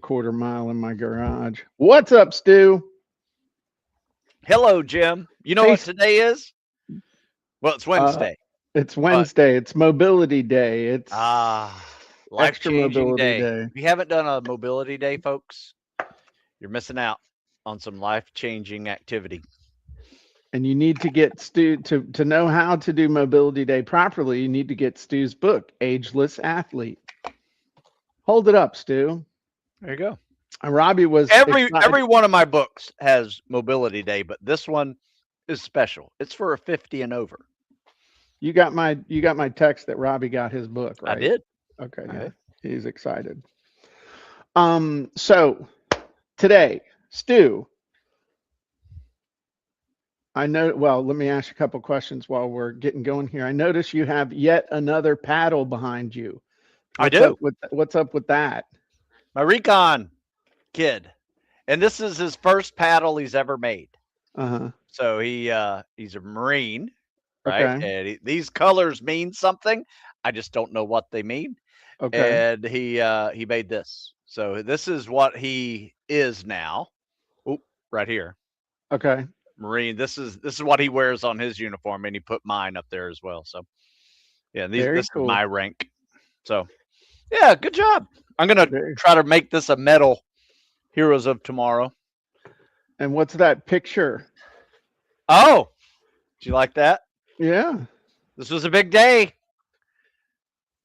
quarter mile in my garage. What's up, Stu? Hello, Jim. You know Hey, what today is? Well, it's uh, Wednesday, it's but Wednesday. It's Mobility Day. It's ah, Extra life-changing Mobility day. Day. If you haven't done a mobility day, folks, you're missing out on some life-changing activity. And you need to get Stu to know how to do Mobility Day properly. You need to get Stu's book, Ageless Athlete. Hold it up, Stu. There you go. Robbie was excited. Every one of my books has mobility day, but this one is special. It's for a 50 and over. You got my text that Robbie got his book, I right? did. Okay, I yeah. did. He's excited. So today, Stu, I know, well, let me ask you a couple questions while we're getting going here. I notice you have yet another paddle behind you. I do. What's up with that? My Recon kid, and this is his first paddle he's ever made. Uh-huh. So he's a Marine, right? Okay. And these colors mean something. I just don't know what they mean. Okay. And he made this. So this is what he is now. Oop, right here, Okay. Marine. This is what he wears on his uniform, and he put mine up there as well. So yeah, Very this is cool. my rank. So yeah, good job. I'm gonna Very. try to make this a medal. Heroes of Tomorrow. And what's that picture? Oh, do you like that? Yeah. This was a big day.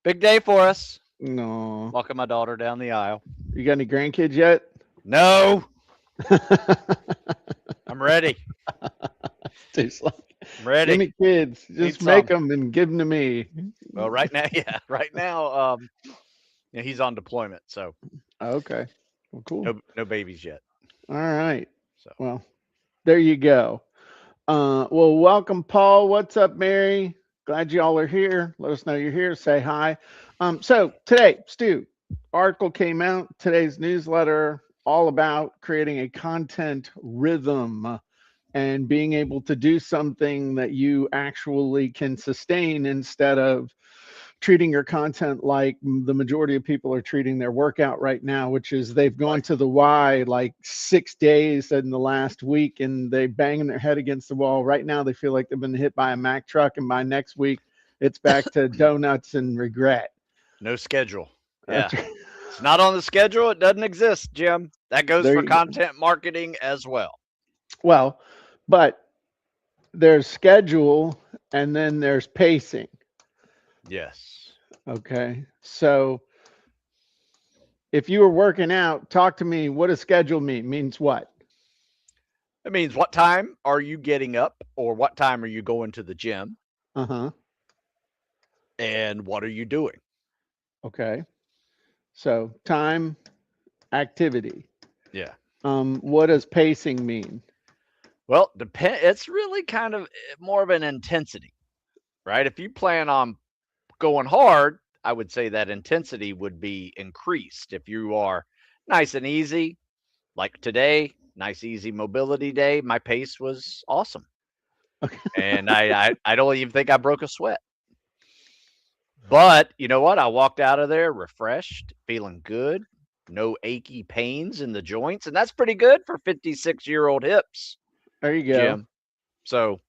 Big day for us. No. Walking my daughter down the aisle. You got any grandkids yet? No, I'm ready. Dude's like, I'm give ready. me kids. Need Just make some. them and give them to me. Well, right now, yeah, right now, yeah, he's on deployment, so Okay. Well, cool. no babies yet. All right. So Well, there you go. Well, welcome, Paul. What's up, Mary? Glad y'all are here. Let us know you're here. Say hi. So today, Stu, article came out, today's newsletter, all about creating a content rhythm and being able to do something that you actually can sustain instead of treating your content like the majority of people are treating their workout right now, which is they've gone right. to the Y like 6 days in the last week and they banging their head against the wall. Right now, they feel like they've been hit by a Mack truck, and by next week, it's back to donuts and regret. No schedule. Yeah, That's right. it's not on the schedule. It doesn't exist, Jim. That goes There for you go. content marketing as well. Well, but there's schedule and then there's pacing. Yes. Okay. So if you were working out, talk to me. What does schedule mean? Means what? It means what time are you getting up, or what time are you going to the gym, Uh-huh. and what are you doing? Okay. So time, activity. Yeah. What does pacing mean? Well, it's really kind of more of an intensity, right? If you plan on going hard, I would say that intensity would be increased. If you are nice and easy, like today, nice easy mobility day, my pace was awesome, Okay. and I don't even think I broke a sweat. But you know what? I walked out of there refreshed, feeling good, no achy pains in the joints, and that's pretty good for 56-year-old hips, There you go. Jim. So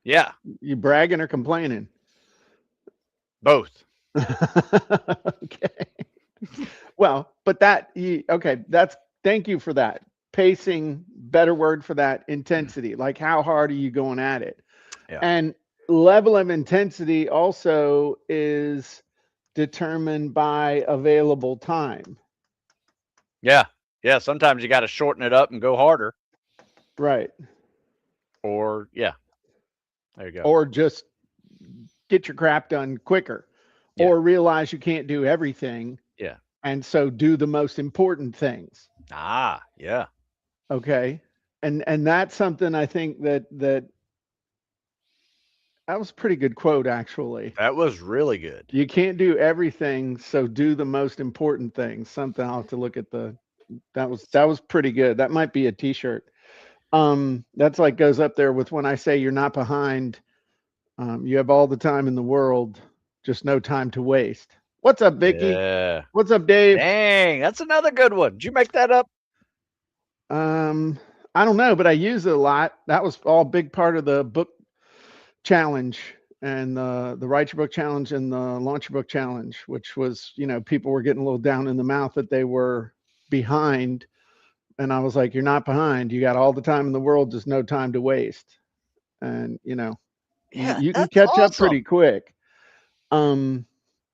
yeah, You bragging or complaining? both. Okay. Well, but okay, thank you for that. Pacing, better word for that, intensity. Like how hard are you going at it? Yeah. And level of intensity also is determined by available time. Yeah. Yeah. Sometimes you got to shorten it up and go harder. Right. Or, yeah. There you go. Or just get your crap done quicker. Yeah. Or realize you can't do everything. Yeah. And so do the most important things. Ah, yeah. Okay. And that's something I think that was a pretty good quote, actually. That was really good. You can't do everything, so do the most important things. Something I'll have to look at that was pretty good. That might be a t-shirt. That's like goes up there with when I say you're not behind. You have all the time in the world, just no time to waste. What's up, Vicky? Yeah. What's up, Dave? Dang, that's another good one. Did you make that up? Um, I don't know, but I use it a lot. That was all big part of the book challenge and the Write Your Book challenge and the Launch Your Book challenge, which was, people were getting a little down in the mouth that they were behind. And I was like, you're not behind. You got all the time in the world, just no time to waste. And, Yeah, you can that's catch up pretty awesome. quick. Um,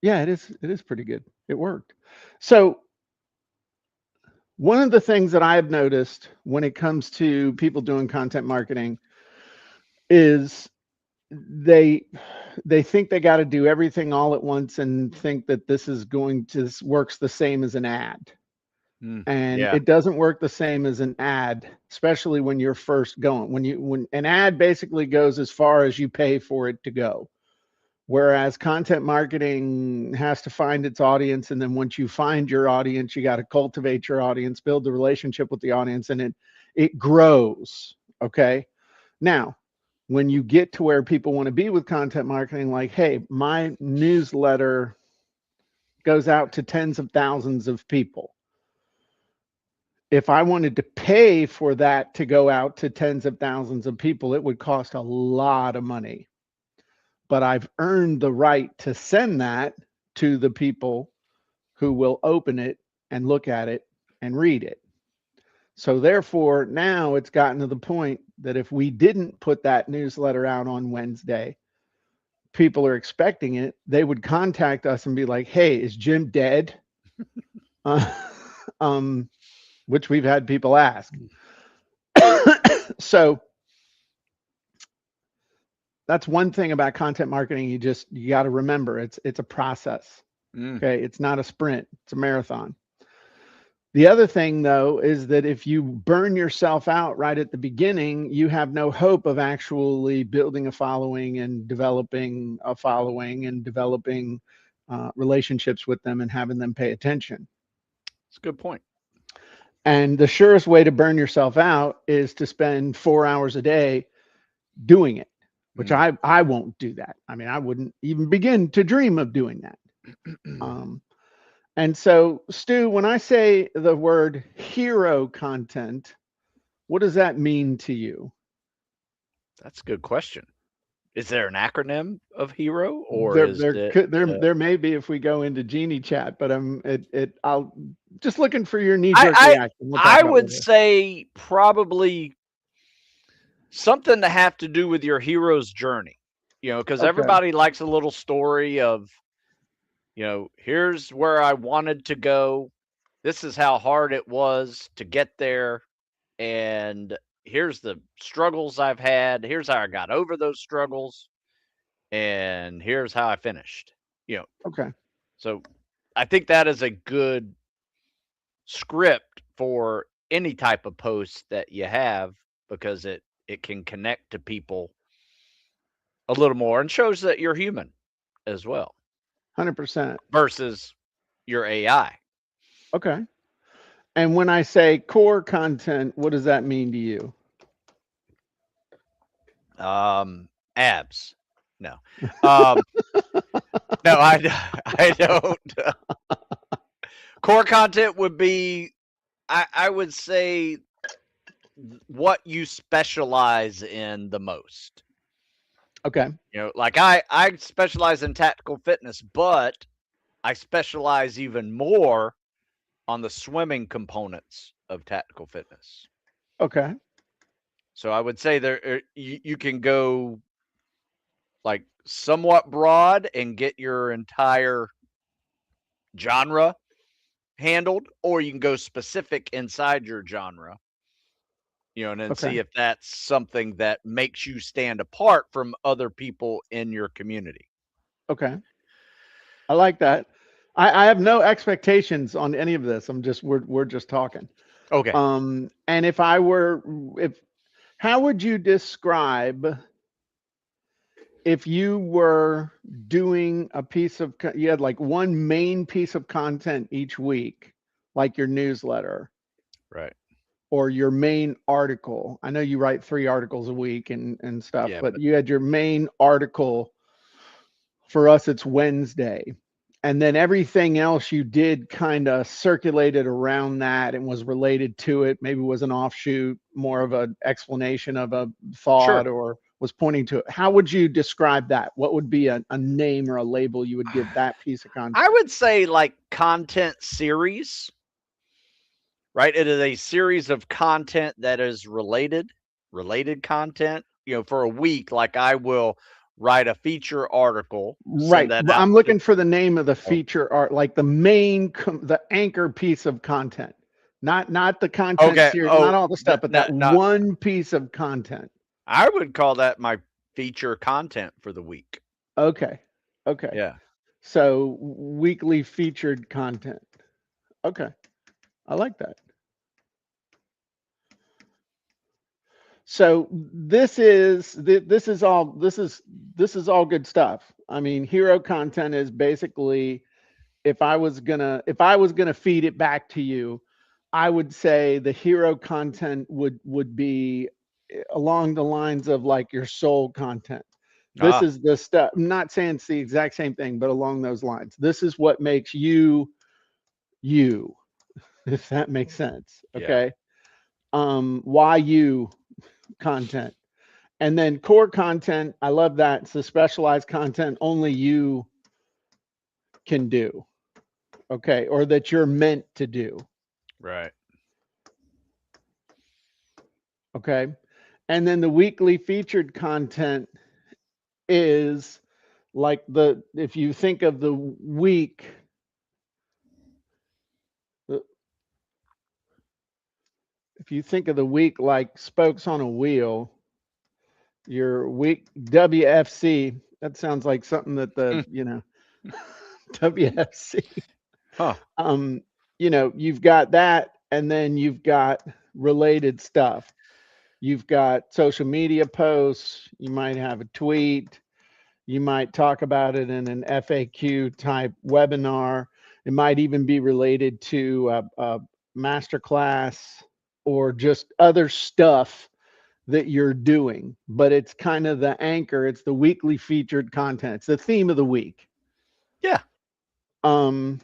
yeah, it is pretty good. It worked. So one of the things that I've noticed when it comes to people doing content marketing is they they think they got to do everything all at once and think that this works the same as an ad. And Yeah. it doesn't work the same as an ad, especially when you're first going. When an ad basically goes as far as you pay for it to go. Whereas content marketing has to find its audience. And then once you find your audience, you got to cultivate your audience, build the relationship with the audience, and it grows. Okay. Now, when you get to where people want to be with content marketing, like, hey, my newsletter goes out to tens of thousands of people. If I wanted to pay for that to go out to tens of thousands of people, it would cost a lot of money. But I've earned the right to send that to the people who will open it and look at it and read it. So therefore, now it's gotten to the point that if we didn't put that newsletter out on Wednesday, people are expecting it. They would contact us and be like, "Hey, is Jim dead?" Uh, um, which we've had people ask. So that's one thing about content marketing. You got to remember it's a process. Mm. Okay, it's not a sprint; it's a marathon. The other thing, though, is that if you burn yourself out right at the beginning, you have no hope of actually building a following and developing a following and developing relationships with them and having them pay attention. That's a good point. And the surest way to burn yourself out is to spend 4 hours a day doing it, which Mm. I won't do that. I mean, I wouldn't even begin to dream of doing that. Um, and so, Stu, when I say the word hero content, what does that mean to you? That's a good question. Is there an acronym of HERO or There, is there it could, uh, there may be if we go into Genie chat, but I'll just looking for your knee I jerk I reaction. We'll talk I about would later. say probably something to have to do with your hero's journey. Because Okay, everybody likes a little story of, here's where I wanted to go. This is how hard it was to get there. And here's the struggles I've had. Here's how I got over those struggles. And here's how I finished. You know, okay, so I think that is a good script for any type of post that you have because it can connect to people a little more and shows that you're human as well 100%. versus your AI. Okay. And when I say core content, what does that mean to you? Abs. No. Um, no, I don't. Core content would be, I would say, what you specialize in the most. Okay, Like I specialize in tactical fitness, but I specialize even more on the swimming components of tactical fitness. okay, So I would say you can go like somewhat broad and get your entire genre handled, or you can go specific inside your genre, and then okay, see if that's something that makes you stand apart from other people in your community. okay. I like that. I have no expectations on any of this. We're just talking. Okay. And if I were if how would you describe if you were doing a piece of you had like one main piece of content each week, like your newsletter Right. or your main article. I know you write 3 articles a week and stuff, Yeah, but but you had your main article. For us, it's Wednesday. And then everything else you did kind of circulated around that and was related to it. Maybe was an offshoot, more of an explanation of a thought, Sure. or was pointing to it. How would you describe that? What would be a name or a label you would give that piece of I content? would say like content series, right? It is a series of content that is related content. For a week, like I will write a feature article, send Right. that But out I'm to. looking for the name of the Oh, feature art, like the main, the anchor piece of content, not the content okay. series, not Oh, all the stuff, but that not. one piece of content. I would call that my feature content for the week. Okay. Okay. Yeah. So weekly featured content. Okay. I like that. So this is all good stuff. I mean, hero content is basically, if I was gonna feed it back to you, I would say the hero content would be along the lines of like your soul content. This Ah, is the stuff. I'm not saying it's the exact same thing, but along those lines. This is what makes you you, if that makes sense. yeah. Okay. Why you content. And then core content, I love that. It's the specialized content only you can do, okay, or that you're meant to do, Right. okay. And then the weekly featured content is like if you think of the week, uh, if you think of the week like spokes on a wheel, your week WFC, that sounds like something that Hmm. WFC. Huh. um, you've got that, and then you've got related stuff. You've got social media posts, you might have a tweet, you might talk about it in an FAQ type webinar. It might even be related to a masterclass or just other stuff that you're doing. But it's kind of the anchor, it's the weekly featured content, it's the theme of the week. Yeah. Um,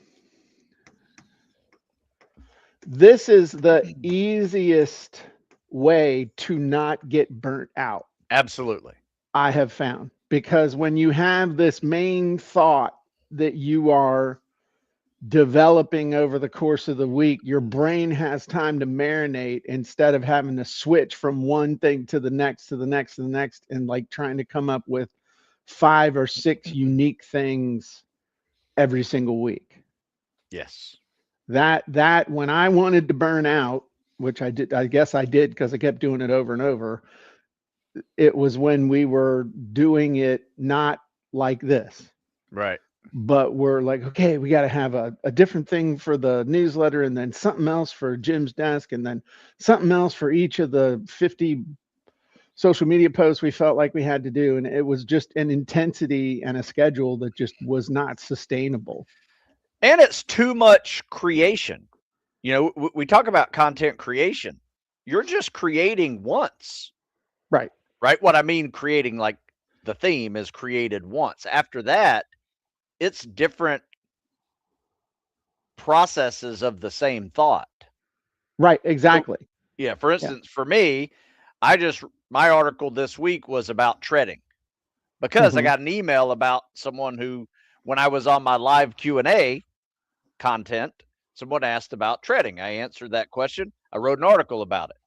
This is the easiest way to not get burnt out, Absolutely. I have found, because when you have this main thought that you are developing over the course of the week, your brain has time to marinate instead of having to switch from one thing to the next, to the next, to the next, and like trying to come up with 5 or 6 unique things every single week. Yes. That when I wanted to burn out, which I did, I guess I did because I kept doing it over and over. It was when we were doing it not like this, Right. but we're like, okay, we got to have a different thing for the newsletter, and then something else for Jim's desk, and then something else for each of the 50 social media posts we felt like we had to do. And it was just an intensity and a schedule that just was not sustainable. And it's too much creation. We talk about content creation. You're just creating once, Right. right? What I mean, creating like the theme is created once. After that, it's different processes of the same thought. Right. So, Exactly. yeah, for Yeah. instance, for me, my article this week was about treading because I Hmm. got an email about someone who, when I was on my live Q&A content, someone asked about treading. I answered that question. I wrote an article about it.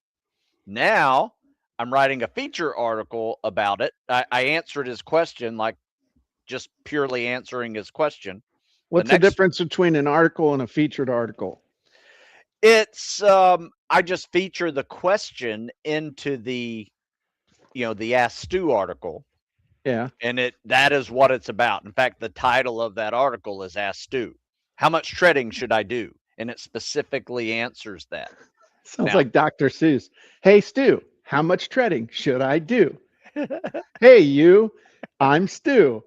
Now I'm writing a feature article about it. I answered his question, like just purely answering his question. The What's the next, difference between an article and a featured article? it's I just feature the question into the Ask Stu article, Yeah. and that is what it's about. In fact, the title of that article is Ask Stu. How much treading should I do? And it specifically answers that. Sounds Now, like Dr. Seuss. Hey, Stu, how much treading should I do? Hey, you, I'm Stu.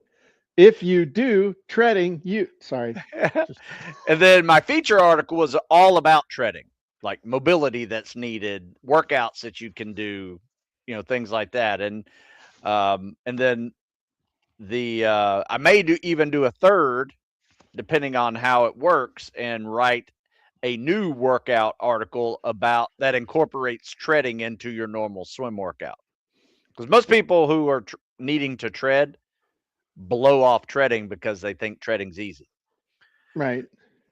If you do treading, you. Sorry. Just. and then my feature article was all about treading, like mobility that's needed, workouts that you can do, things like that. And then I may even do a third. depending on how it works, and write a new workout article about that incorporates treading into your normal swim workout. Because most people who are needing to tread blow off treading because they think treading's easy. Right.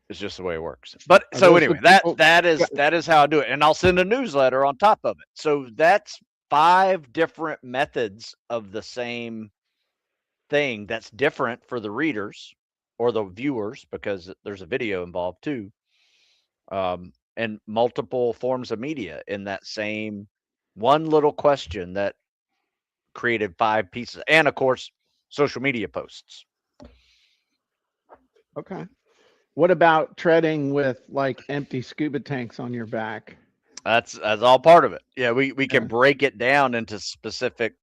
It's just the way it works. But Are so those the anyway, that people? that is that is how I do it, and I'll send a newsletter on top of it. So that's 5 different methods of the same thing that's different for the readers or the viewers because there's a video involved too, and multiple forms of media in that same one little question that created 5 pieces, and of course, social media posts. Okay. What about treading with like empty scuba tanks on your back? That's all part of it. Yeah, we can Yeah. break it down into specific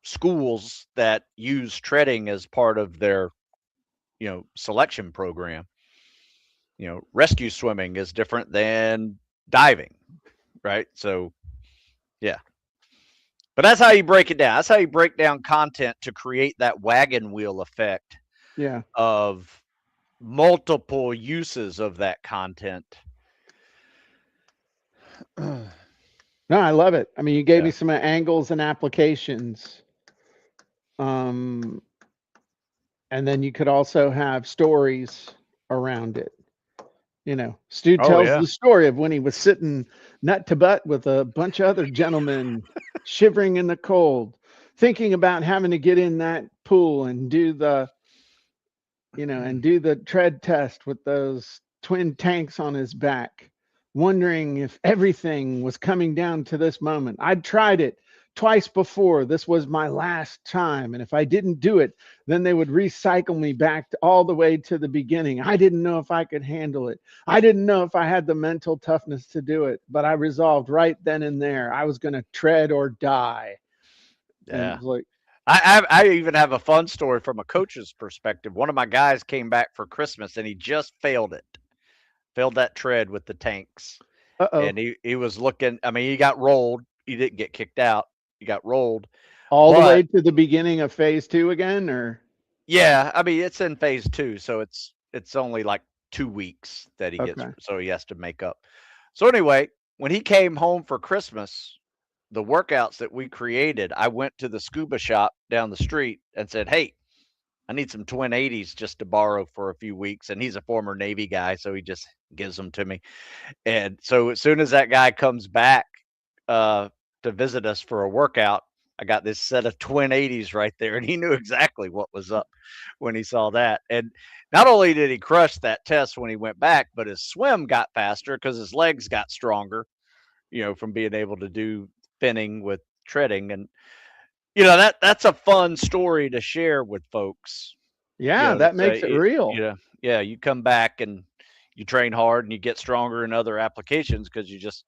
schools that use treading as part of their selection program. Rescue swimming is different than diving, right? So yeah, but that's how you break it down. That's how you break down content to create that wagon wheel effect Yeah. of multiple uses of that content. No, I love it. I mean, you gave Yeah. me some angles and applications. Um, and then you could also have stories around it. Stu Oh tells yeah. the story of when he was sitting nut to butt with a bunch of other gentlemen, shivering in the cold, thinking about having to get in that pool and do the tread test with those twin tanks on his back, wondering if everything was coming down to this moment. I'd tried it twice before. This was my last time. And if I didn't do it, then they would recycle me back all the way to the beginning. I didn't know if I could handle it. I didn't know if I had the mental toughness to do it, but I resolved right then and there I was going to tread or die. And it Yeah. was like, I even have a fun story from a coach's perspective. One of my guys came back for Christmas and he just failed it. Failed that tread with the tanks. uh-oh, And he was looking, I mean, he got rolled. He didn't get kicked out. He got rolled. all the way But to the beginning of phase 2 again, or yeah, I mean, it's in phase 2, so it's only like 2 weeks that he gets, okay. so he has to make up. So anyway, when he came home for Christmas, the workouts that we created, I went to the scuba shop down the street and said, "Hey, I need some twin 80s just to borrow for a few weeks." And he's a former Navy guy, so he just gives them to me. And so as soon as that guy comes back uh, to visit us for a workout, I got this set of twin 80s right there, and he knew exactly what was up when he saw that. And not only did he crush that test when he went back, but his swim got faster because his legs got stronger, from being able to do spinning with treading. And that's a fun story to share with folks. Yeah, To that say makes it real. yeah, you come back and you train hard and you get stronger in other applications because you just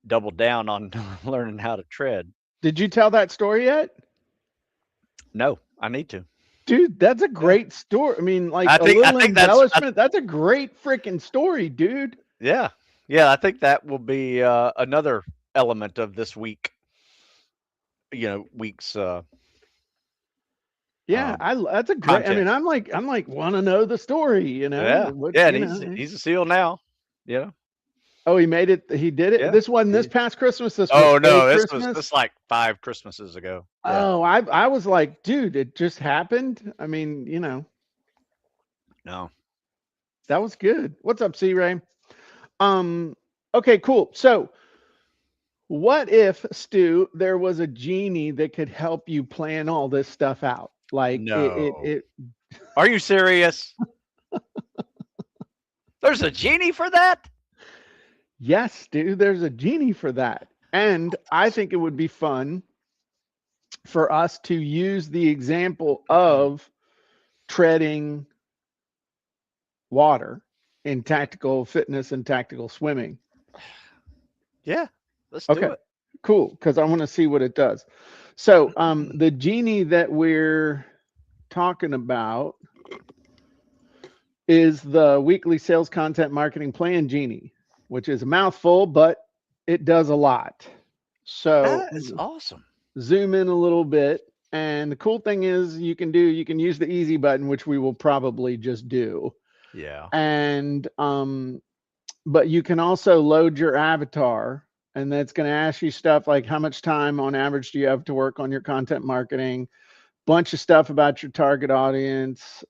double down on learning how to tread. Did you tell that story yet? No, I need to. Dude, that's a Yeah, great story. I mean, like I a think I little think that's embellishment. That's a great freaking story, dude. yeah, yeah. I think that will be another element of this week's Yeah, um, that's a great. I content. mean, I'm like want to know the story, Yeah, What, yeah, and he's a SEAL now. Yeah, Oh, he made it. He did it. yeah. This wasn't this He, past Christmas. This was oh a no, this was Christmas. just like 5 Christmases ago. Yeah, Oh, I was like, dude, it just happened. I mean, no. that was good. What's up, C Ray? Um, okay, cool. So what if, Stu, there was a genie that could help you plan all this stuff out? Like No. Are you serious? There's a genie for that? yes, Stu, there's a genie for that. And I think it would be fun for us to use the example of treading water in tactical fitness and tactical swimming. Yeah, let's do Okay, it. cool. Because I want to see what it does. So, the genie that we're talking about is the weekly sales content marketing plan genie, which is a mouthful, but it does a lot. So That is awesome. zoom in a little bit. And the cool thing is you can use the easy button, which we will probably just do. Yeah. And but you can also load your avatar, and that's going to ask you stuff like how much time on average do you have to work on your content marketing, bunch of stuff about your target audience,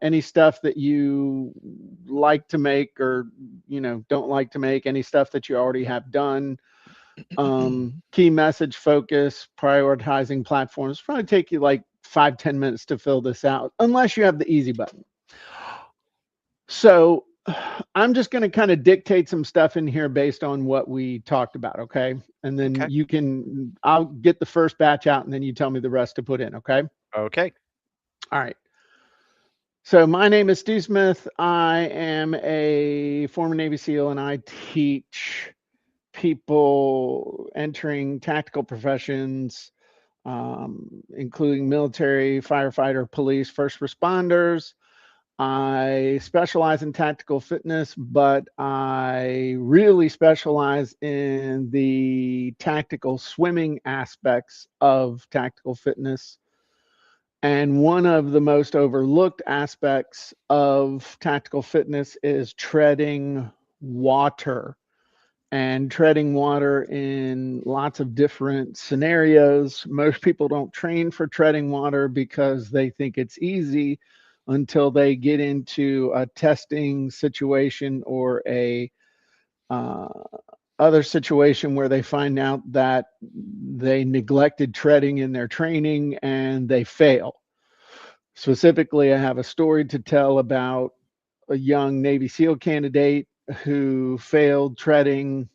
any stuff that you like to make or don't like to make, any stuff that you already have done, key message focus, prioritizing platforms. Probably take you like 5-10 minutes to fill this out, unless you have the easy button. So I'm just going to kind of dictate some stuff in here based on what we talked about. Okay. And then Okay. I'll get the first batch out and then you tell me the rest to put in. Okay. Okay. All right. So my name is Stu Smith. I am a former Navy SEAL and I teach people entering tactical professions, including military, firefighter, police, first responders. I specialize in tactical fitness, but I really specialize in the tactical swimming aspects of tactical fitness. And one of the most overlooked aspects of tactical fitness is treading water, and treading water in lots of different scenarios. Most people don't train for treading water because they think it's easy until they get into a testing situation or a uh, other situation where they find out that they neglected treading in their training and they fail. Specifically, I have a story to tell about a young Navy SEAL candidate who failed treading,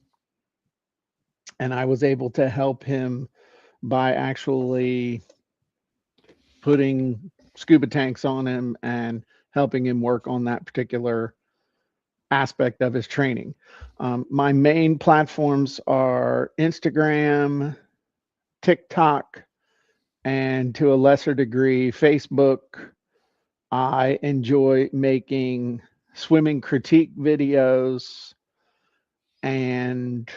and I was able to help him by actually putting scuba tanks on him and helping him work on that particular aspect of his training. My main platforms are Instagram, TikTok, and to a lesser degree, Facebook. I enjoy making swimming critique videos, and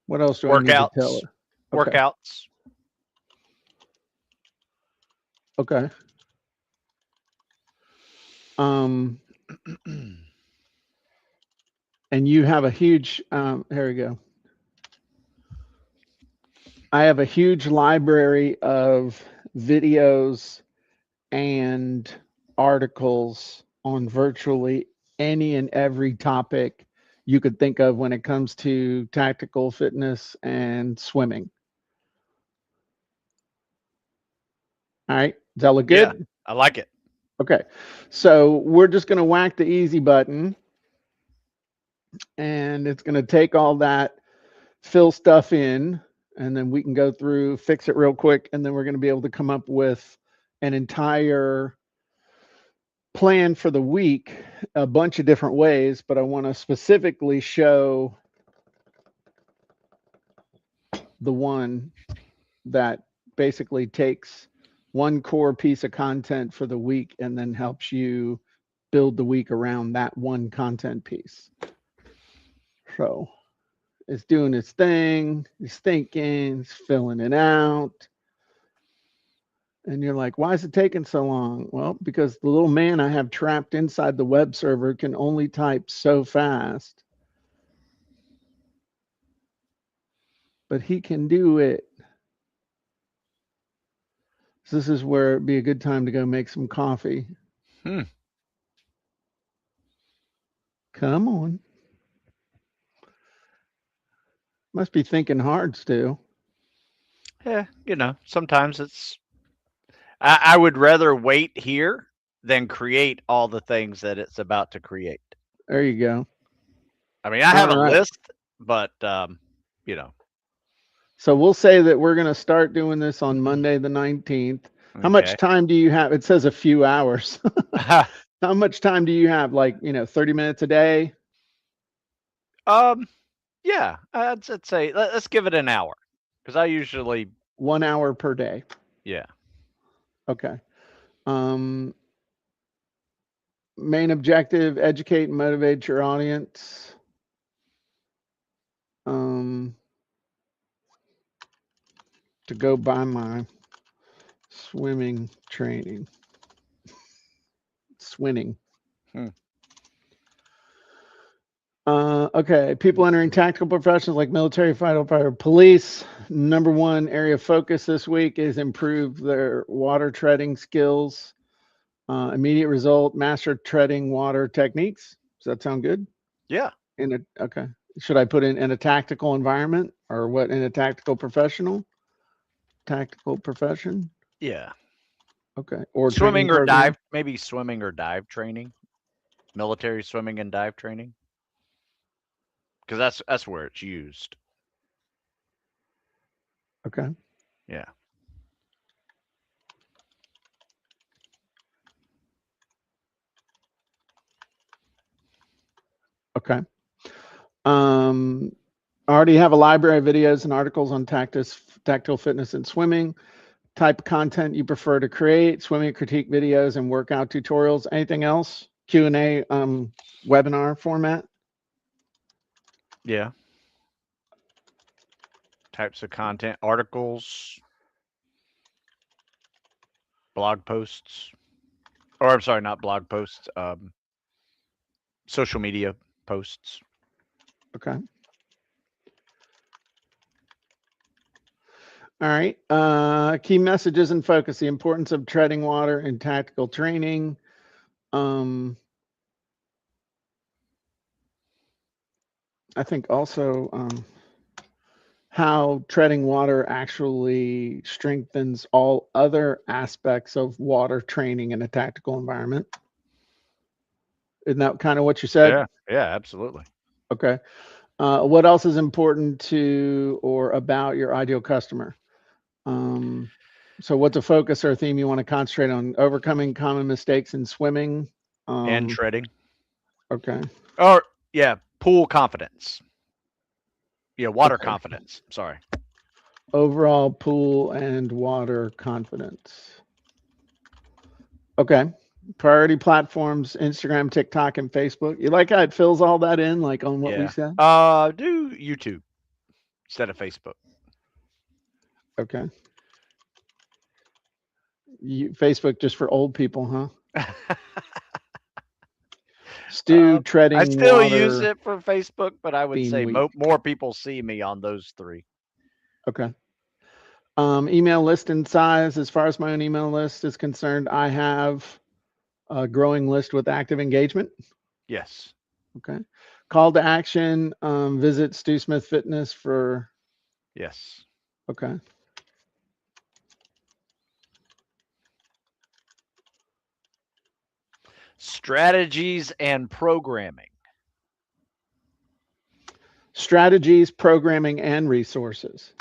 what else do I need to tell Workouts. her? Okay. Workouts. Okay. Um, and you have a huge, here we go. I have a huge library of videos and articles on virtually any and every topic you could think of when it comes to tactical fitness and swimming. All right. Does that look Yeah. good? I like it. Okay. So we're just going to whack the easy button, and it's going to take all that, fill stuff in, and then we can go through, fix it real quick, and then we're going to be able to come up with an entire plan for the week, a bunch of different ways, but I want to specifically show the one that basically takes one core piece of content for the week and then helps you build the week around that one content piece. So it's doing its thing, it's thinking, it's filling it out. And you're like, why is it taking so long? Well, because the little man I have trapped inside the web server can only type so fast, but he can do it. So this is where it'd be a good time to go make some coffee. Hmm. Come on. Must be thinking hard, Stu. Yeah. Sometimes I would rather wait here than create all the things that it's about to create. There you go. I mean, I All have a right. list, but you know, So we'll say that we're going to start doing this on Monday the 19th. How much okay. time do you have? It says a few hours. How much time do you have? Like, 30 minutes a day? um, yeah, I'd say let's give it an hour because I usually, 1 hour per day. yeah, Okay. Um, Main objective, educate and motivate your audience. Um, to go buy my swimming training. Swimming. Hmm. Okay, people entering tactical professions like military, fighter, police. Number one area of focus this week is improve their water treading skills. Immediate result: master treading water techniques. Does that sound good? Yeah. In a okay. Should I put in a tactical environment or what in a tactical professional? Tactical profession. Yeah. Okay. Or training Swimming or program. dive, maybe swimming or dive training, military swimming and dive training, because that's where it's used. Okay. Yeah. Okay. I already have a library of videos and articles on tactile fitness and swimming. Type of content you prefer to create: swimming critique videos and workout tutorials. Anything else? Q&A webinar format. Yeah. Types of content, articles, blog posts, or I'm sorry, not blog posts, social media posts. Okay. All right. Key messages and focus: the importance of treading water in tactical training. Um, I think also how treading water actually strengthens all other aspects of water training in a tactical environment. Isn't that kind of what you said? Yeah. Yeah. Absolutely. Okay. What else is important to or about your ideal customer? Um, so, what's a focus or a theme you want to concentrate on? Overcoming common mistakes in swimming. And Um, treading, okay. or yeah, pool confidence. Yeah, water Okay. confidence. Sorry. Overall pool and water confidence. Okay. Priority platforms: Instagram, TikTok, and Facebook. You like how it fills all that in, like on what we Yeah. said? Do YouTube instead of Facebook. Okay. Facebook just for old people, huh? Stu I treading still use water it for Facebook, but I would theme say week. more people see me on those three. Okay. Email list and size. As far as my own email list is concerned, I have a growing list with active engagement. Yes. Okay. Call to action. Visit Stu Smith Fitness for. Yes. Okay. Strategies and programming. Strategies, programming, and resources.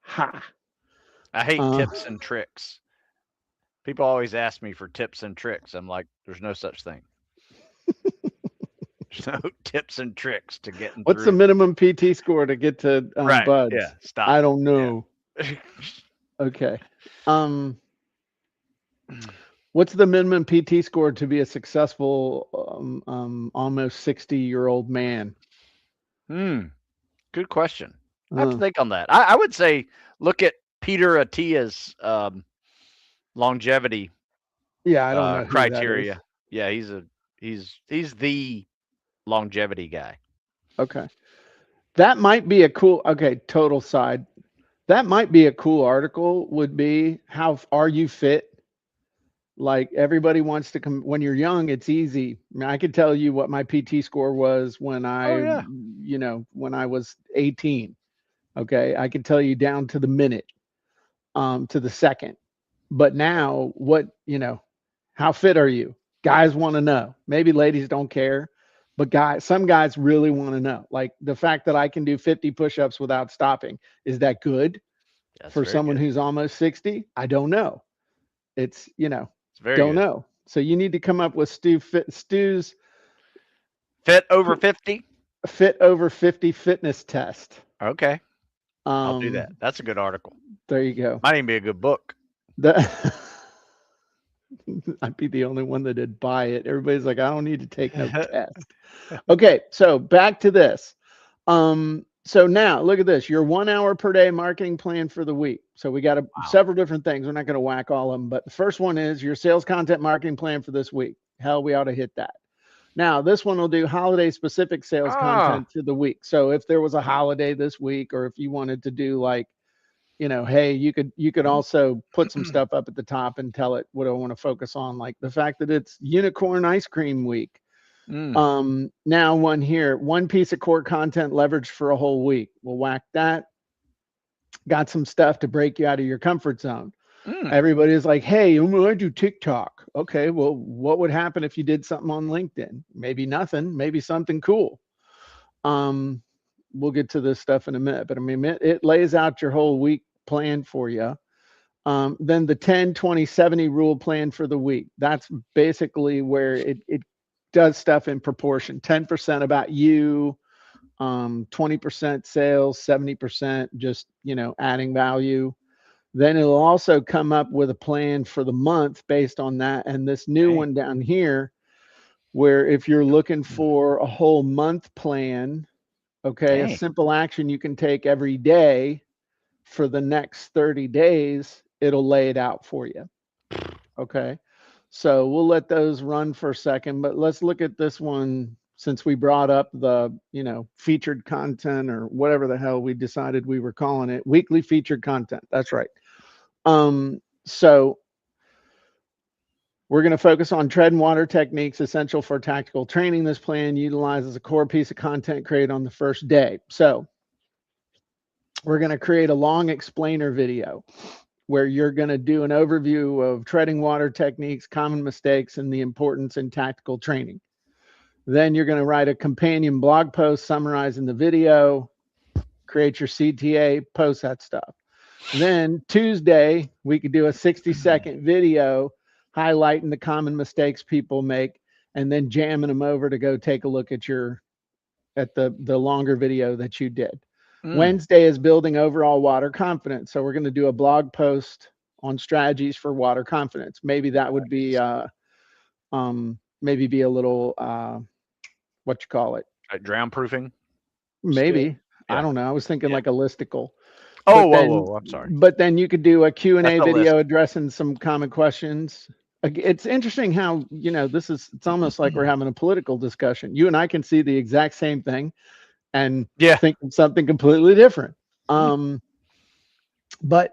Ha. I hate Uh, tips and tricks. People always ask me for tips and tricks. I'm like, there's no such thing. There's no tips and tricks to getting what's the through. minimum PT score to get to Right. Yeah. buds? Stop I it. don't know. Yeah. Okay. What's the minimum PT score to be a successful almost 60-year-old man? Hmm. Good question. I have to Uh, think on that. I would say look at Peter Attia's longevity yeah, I don't know who that is. criteria. Yeah, he's the longevity guy. Okay. That might be a cool, okay, total side. That might be a cool article, would be how are you fit? Like everybody wants to come when you're young, it's easy. I mean, I could tell you what my PT score was when Oh yeah, when I was 18. Okay. I could tell you down to the minute, to the second. But now what, how fit are you? Guys want to know. Maybe ladies don't care, but some guys really want to know. Like the fact that I can do 50 push-ups without stopping, is that good that's for very someone good. who's almost 60? I don't know. It's, It's very don't good. know. So you need to come up with Stu's Fit over 50. fit over 50 fitness test. Okay, I'll do Um, that. That's a good article. there you go. Might even be a good book. The, I'd be the only one that would buy it. Everybody's like, I don't need to take no test. Okay, so back to this. So now look at this. Your 1 hour per day marketing plan for the week. So we got Wow. several different things. We're not going to whack all of them, but the first one is your sales content marketing plan for this week. Hell, we ought to hit that. Now, this one will do holiday specific sales Ah. content to the week. So if there was a holiday this week, or if you wanted to do like, hey, you could also put some stuff up at the top and tell it what I want to focus on, like the fact that it's unicorn ice cream week. Mm. Now one here, one piece of core content leveraged for a whole week. We'll whack that. Got some stuff to break you out of your comfort zone. Mm. Everybody's like, hey, I do TikTok. Okay, well, what would happen if you did something on LinkedIn? Maybe nothing, maybe something cool. Um, we'll get to this stuff in a minute, but I mean, it lays out your whole week plan for you. Then the 10-20-70 rule plan for the week. That's basically where it does stuff in proportion. 10% about you, 20% sales, 70% just, adding value. Then it'll also come up with a plan for the month based on that. And this new Dang. one down here, where if you're looking for a whole month plan, okay, a Dang. simple action you can take every day for the next 30 days, it'll lay it out for you. Okay. So we'll let those run for a second, but let's look at this one since we brought up the, featured content or whatever the hell we decided we were calling it, weekly featured content. That's right. So we're going to focus on tread and water techniques essential for tactical training. This plan utilizes a core piece of content created on the first day. So we're going to create a long explainer video where you're going to do an overview of treading water techniques, common mistakes, and the importance in tactical training. Then you're going to write a companion blog post summarizing the video, create your CTA, post that stuff. Then Tuesday, we could do a 60-second video highlighting the common mistakes people make and then jamming them over to go take a look at the longer video that you did. Mm. Wednesday is building overall water confidence. So we're going to do a blog post on strategies for water confidence. Maybe that would be maybe be a little what you call it? Drown proofing skill. Maybe. I Yeah. don't know. I was thinking Yeah. like a listicle. Oh, But whoa, then whoa. I'm sorry. but then you could do a Q and That's A a list. video addressing some common questions. It's interesting how, it's almost like we're having a political discussion. You and I can see the exact same thing and Yeah. think of something completely different. Mm. But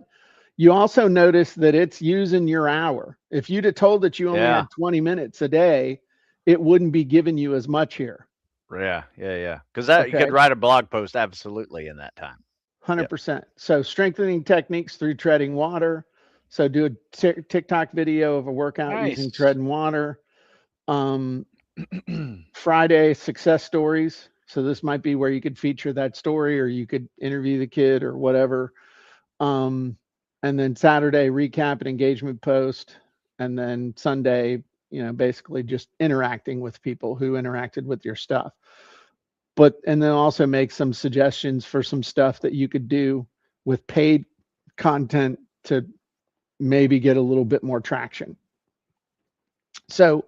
you also notice that it's using your hour. If you'd have told that you only Yeah. had 20 minutes a day, it wouldn't be giving you as much here. Yeah. Yeah. Yeah. Because that you Okay. could write a blog post absolutely in that time. Yep. 100%. So strengthening techniques through treading water. So do a TikTok video of a workout using Nice. tread and water. Um, Friday success stories. So this might be where you could feature that story or you could interview the kid or whatever. Um, and then Saturday recap and engagement post. And then Sunday, basically just interacting with people who interacted with your stuff. And then also make some suggestions for some stuff that you could do with paid content to maybe get a little bit more traction. So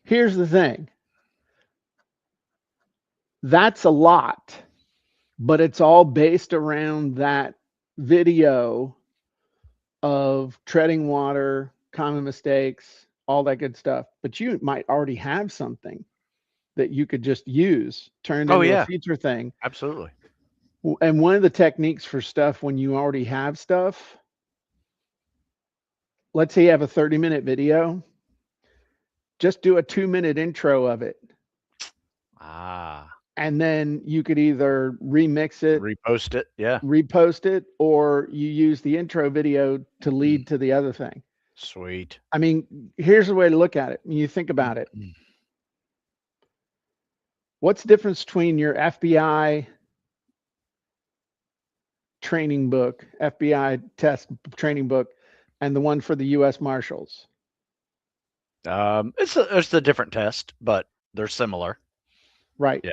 here's the thing. That's a lot, but it's all based around that video of treading water, common mistakes, all that good stuff. But you might already have something that you could just use, turn Oh into a yeah. feature thing. Absolutely. And one of the techniques for stuff when you already have stuff, let's say you have a 30-minute video, just do a 2-minute intro of it. Ah. And then you could either remix it, Repost it. Yeah. repost it, or you use the intro video to lead to the other thing. Sweet. I mean, here's the way to look at it. When you think about it, what's the difference between your FBI training book, FBI test training book, and the one for the U.S. Marshals? It's a different test, but they're similar. Right. Yeah.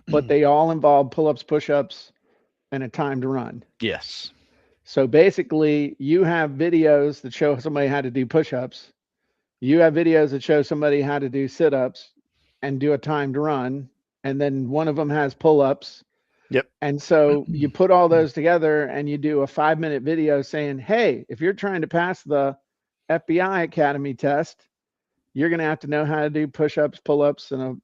But they all involve pull-ups, push-ups, and a time to run. Yes. So basically, you have videos that show somebody how to do push-ups. You have videos that show somebody how to do sit-ups and do a timed run. And then one of them has pull-ups. Yep. And so you put all those together and you do a 5-minute video saying, hey, if you're trying to pass the FBI Academy test, you're going to have to know how to do push-ups, pull-ups, and a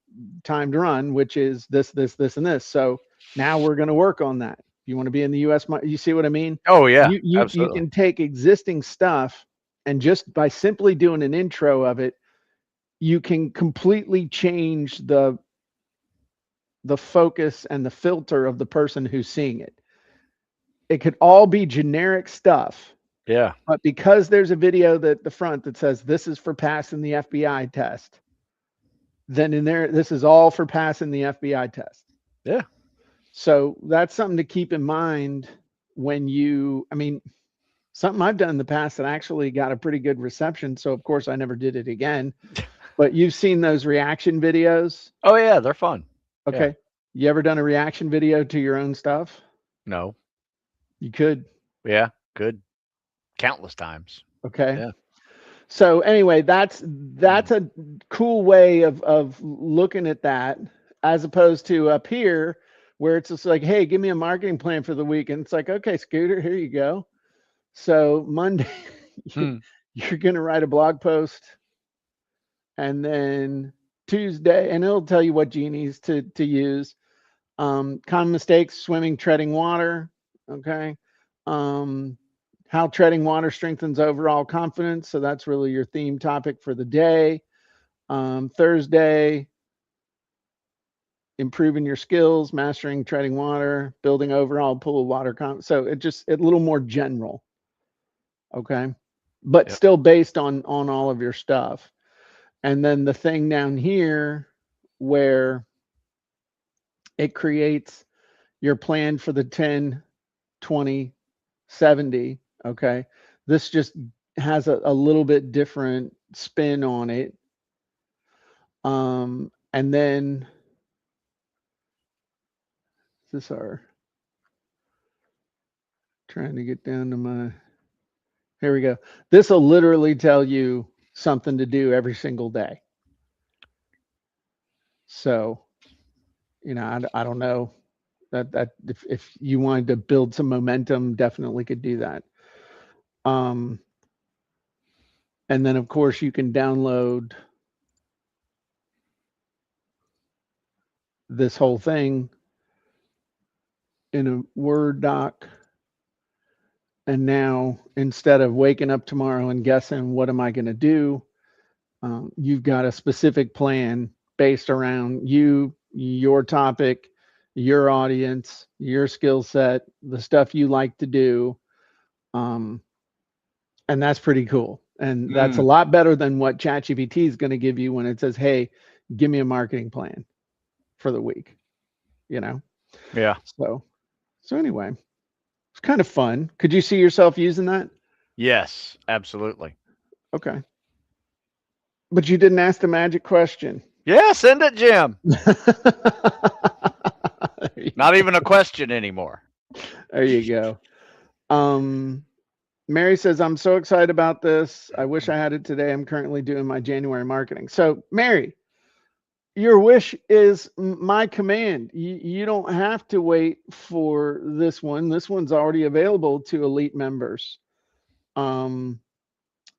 timed run, which is this, this, this, and this. So now we're going to work on that. You want to be in the U.S. You see what I mean? Oh yeah, You absolutely. can take existing stuff, and just by simply doing an intro of it, you can completely change the focus and the filter of the person who's seeing it. It could all be generic stuff, Yeah. but because there's a video that the front that says this is for passing the FBI test, then in there, this is all for passing the FBI test. Yeah. So that's something to keep in mind when I mean, something I've done in the past that actually got a pretty good reception. So of course I never did it again, but you've seen those reaction videos. Oh yeah, they're fun. Yeah. Okay. You ever done a reaction video to your own stuff? No. You could. Yeah. Good. Countless times. Okay. Yeah. So anyway, that's a cool way of looking at that, as opposed to up here where it's just like, hey, give me a marketing plan for the week. And it's like, okay, Scooter, here you go. So Monday, Hmm. you're going to write a blog post, and then Tuesday, and it'll tell you what genies to use. Common mistakes: swimming, treading water. Okay. Um, how treading water strengthens overall confidence. So that's really your theme topic for the day. Thursday, improving your skills, mastering treading water, building overall pool of water. So it a little more general. Okay. But Yep. still based on all of your stuff. And then the thing down here where it creates your plan for the 10, 20, 70. Okay. This just has a little bit different spin on it. And then this are trying to get down to my, here we go. This will literally tell you something to do every single day. So, I don't know that if you wanted to build some momentum, definitely could do that. Um, and then of course you can download this whole thing in a Word doc. And now instead of waking up tomorrow and guessing what am I going to do, you've got a specific plan based around you, your topic, your audience, your skill set, the stuff you like to do. Um, and that's pretty cool. And that's a Mm. lot better than what ChatGPT is going to give you when it says, hey, give me a marketing plan for the week, you know? Yeah. So anyway, it's kind of fun. Could you see yourself using that? Yes. Absolutely. Okay. But you didn't ask the magic question. Yeah. Send it, Jim. there, you, Not even a question anymore. there you go. Um, Mary says, I'm so excited about this. I wish I had it today. I'm currently doing my January marketing. So, Mary, your wish is my command. You don't have to wait for this one. This one's already available to elite members. Um,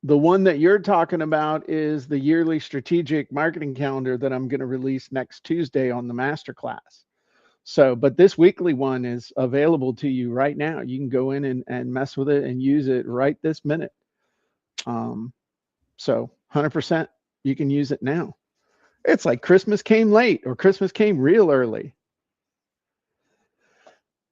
the one that you're talking about is the yearly strategic marketing calendar that I'm going to release next Tuesday on the masterclass. So, but this weekly one is available to you right now. You can go in and mess with it and use it right this minute. Um, so 100% you can use it now. It's like Christmas came late or Christmas came real early.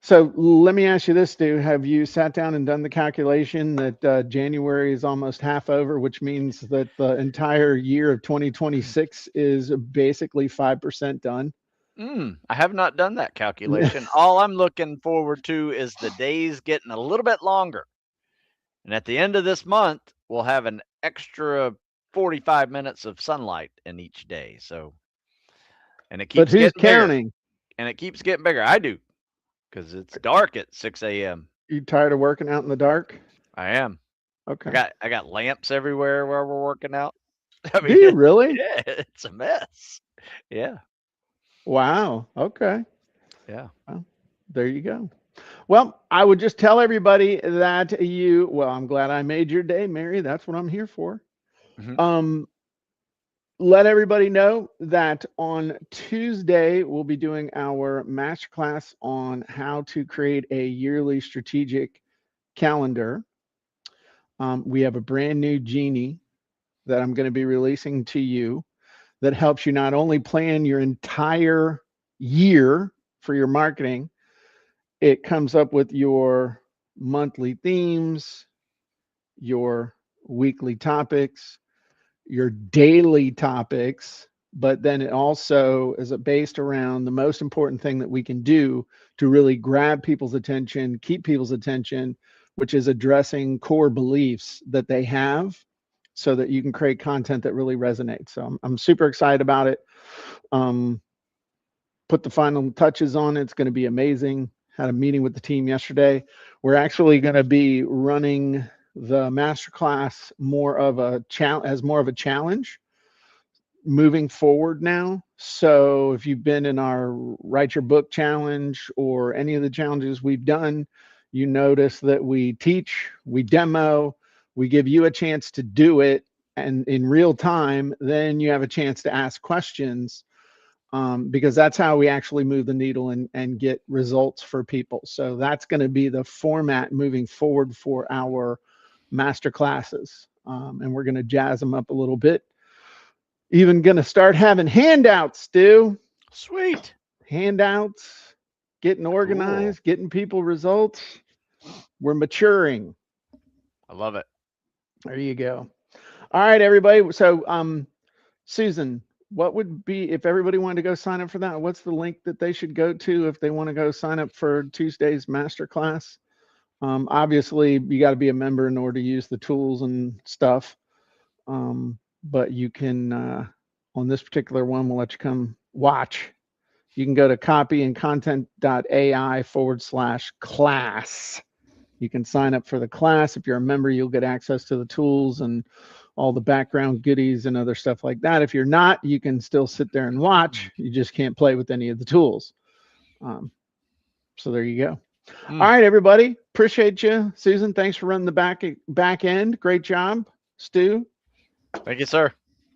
So let me ask you this, Stu. Have you sat down and done the calculation that January is almost half over, which means that the entire year of 2026 is basically 5% done? I have not done that calculation. All I'm looking forward to is the days getting a little bit longer. And at the end of this month, we'll have an extra 45 minutes of sunlight in each day. So, and it But keeps who's getting bigger counting? and it keeps getting bigger. I do because it's dark at 6 a.m. You tired of working out in the dark? I am. I Okay. got I got lamps everywhere where we're working out. I Do mean, you really? yeah, it's a mess. Yeah, Wow. Okay. yeah. Wow. There you go. Well, I would just tell everybody that well, I'm glad I made your day, Mary. That's what I'm here for. Mhm. Um, let everybody know that on Tuesday, we'll be doing our masterclass on how to create a yearly strategic calendar. We have a brand new Genie that I'm going to be releasing to you that helps you not only plan your entire year for your marketing, it comes up with your monthly themes, your weekly topics, your daily topics, but then it also is based around the most important thing that we can do to really grab people's attention, keep people's attention, which is addressing core beliefs that they have so that you can create content that really resonates. So I'm super excited about it. Um, put the final touches on it. It's going to be amazing. Had a meeting with the team yesterday. We're actually going to be running the masterclass more of a as more of a challenge moving forward now. So if you've been in our write your book challenge or any of the challenges we've done, you notice that we teach, we demo, we give you a chance to do it and in real time, then you have a chance to ask questions, because that's how we actually move the needle and get results for people. So that's going to be the format moving forward for our master classes. And we're going to jazz them up a little bit. Even going to start having handouts, Stu. Sweet. Handouts, getting Cool. organized, getting people results. We're maturing. I love it. There you go. All right, everybody. So, Susan, what would be if everybody wanted to go sign up for that? What's the link that they should go to if they want to go sign up for Tuesday's masterclass? Obviously, you got to be a member in order to use the tools and stuff. But you can, on this particular one, we'll let you come watch. You can go to copyandcontent.ai /class. You can sign up for the class. If you're a member, you'll get access to the tools and all the background goodies and other stuff like that. If you're not, you can still sit there and watch. You just can't play with any of the tools. Um, so there you go. All Mm. right, everybody. Appreciate you, Susan. Thanks for running the back end. Great job, Stu. Thank you, sir.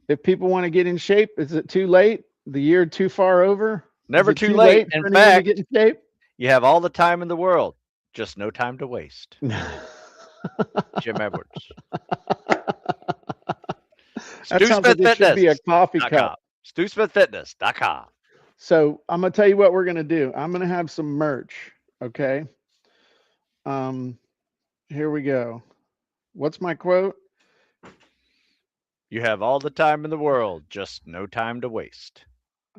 If people want to get in shape, is it too late? The year too far over? Is Never it too too late. late In for anyone to get fact, in shape? you have all the time in the world, just no time to waste. Jim Edwards. That sounds like it should be a coffee cup. StuSmithFitness.com. StuSmithFitness.com. So I'm gonna tell you what we're gonna do. I'm gonna have some merch. Okay. Um, here we go. What's my quote? You have all the time in the world, just no time to waste.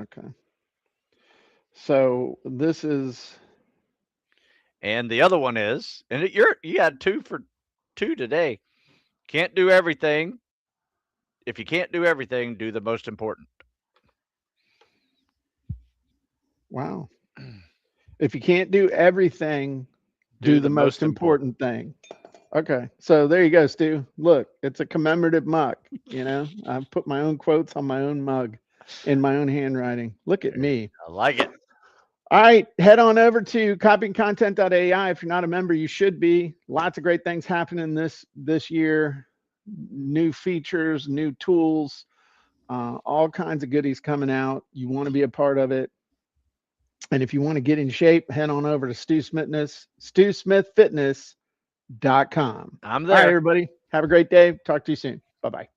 Okay. So this is And the other one is, and you had two for two today. Can't do everything. If you can't do everything, do the most important. wow. If you can't do everything, do Do the the most most important. important thing. Okay. So there you go, Stu. Look, it's a commemorative mug. I put my own quotes on my own mug in my own handwriting. Look at me. I like it. All right, head on over to CopyandContent.AI. If you're not a member, you should be. Lots of great things happening this year. New features, new tools, all kinds of goodies coming out. You want to be a part of it. And if you want to get in shape, head on over to StuSmithFitness.com. I'm All right, there. everybody. Have a great day. Talk to you soon. Bye-bye.